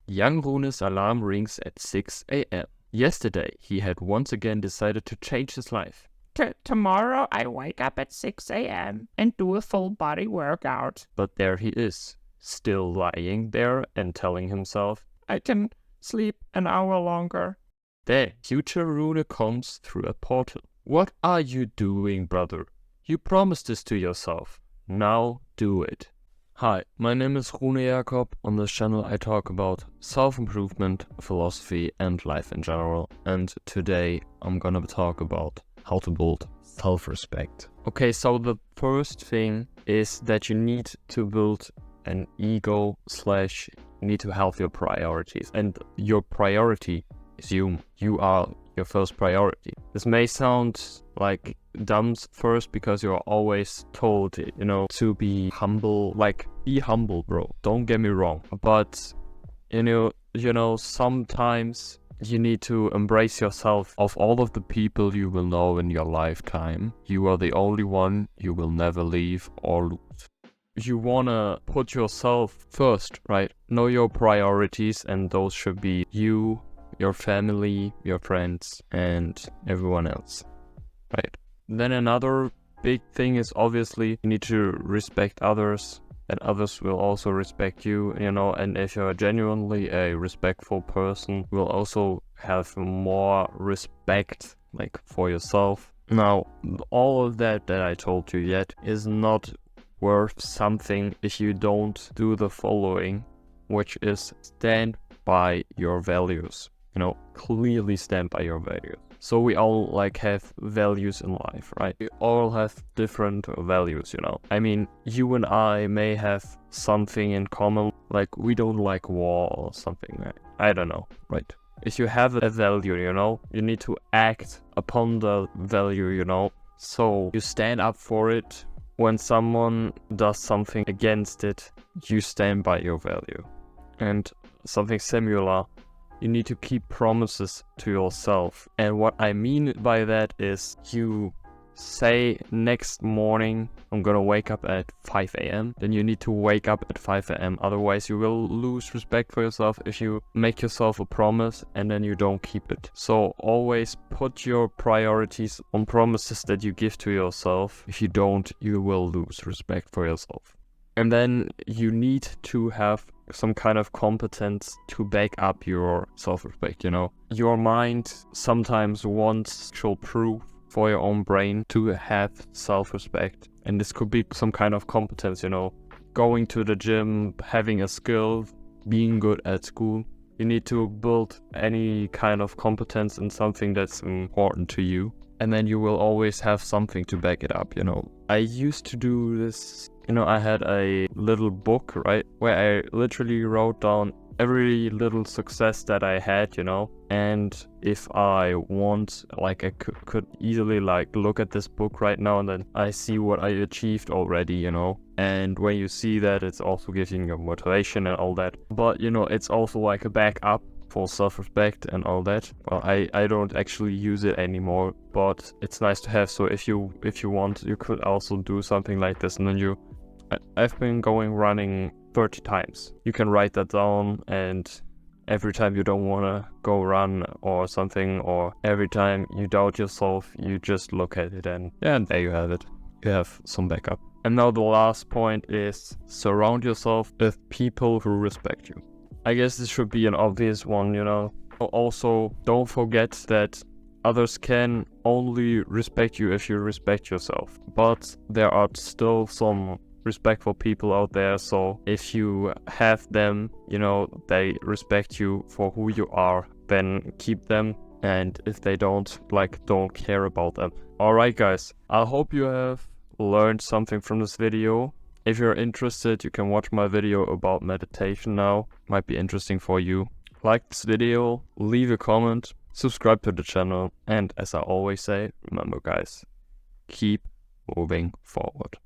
Young Rune's alarm rings at 6 a.m. Yesterday, he had once again decided to change his life. Tomorrow I wake up at 6 a.m. and do a full body workout. But there he is, still lying there and telling himself, I can sleep an hour longer. There, future Rune comes through a portal. What are you doing, brother? You promised this to yourself. Now do it. Hi, my name is 𝗺𝘂𝘀𝗶𝘰. On this channel I talk about self-improvement, philosophy and life in general. And today I'm gonna talk about how to build self-respect. Okay, so the first thing is that you need to build an ego / need to have your priorities. And your priority is you. You are your first priority. This may sound like dumb first because you're always told, to be humble. Like, be humble, bro. Don't get me wrong. But, sometimes you need to embrace yourself. Of all of the people you will know in your lifetime, you are the only one you will never leave or lose. You wanna put yourself first, right? Know your priorities, and those should be you, your family, your friends, and everyone else, right? Then another big thing is obviously you need to respect others, and others will also respect you, and if you're genuinely a respectful person, you will also have more respect, for yourself. Now, all of that I told you yet is not worth something if you don't do the following, which is stand by your values. Clearly stand by your values. So we all have values in life, right? We all have different values, I mean, you and I may have something in common, like we don't like war or something, right? I don't know, right? If you have a value, you need to act upon the value, So you stand up for it. When someone does something against it, you stand by your value. And something similar, you need to keep promises to yourself. And what I mean by that is you say next morning, I'm gonna wake up at 5 a.m. Then you need to wake up at 5 a.m. Otherwise you will lose respect for yourself if you make yourself a promise and then you don't keep it. So always put your priorities on promises that you give to yourself. If you don't, you will lose respect for yourself. And then you need to have some kind of competence to back up your self-respect, Your mind sometimes wants actual proof for your own brain to have self-respect. And this could be some kind of competence, going to the gym, having a skill, being good at school. You need to build any kind of competence in something that's important to you. And then you will always have something to back it up, I used to do this, I had a little book, right, where I literally wrote down every little success that I had, and if I want, I could easily look at this book right now and then I see what I achieved already, and when you see that, it's also giving you motivation and all that. But it's also like a backup for self-respect and all that. Well, I don't actually use it anymore, but it's nice to have. So if you want, you could also do something like this, and then I've been running 30 times. You can write that down, and every time you don't want to go run or something, or every time you doubt yourself, you just look at it and there you have it. You have some backup. And now the last point is surround yourself with people who respect you. I guess this should be an obvious one, Also, don't forget that others can only respect you if you respect yourself. But there are still some respectful people out there, so if you have them, they respect you for who you are, then keep them. And if they don't care about them. Alright guys, I hope you have learned something from this video. If you're interested, you can watch my video about meditation now. Might be interesting for you. Like this video, leave a comment, subscribe to the channel, and as I always say, remember guys, keep moving forward.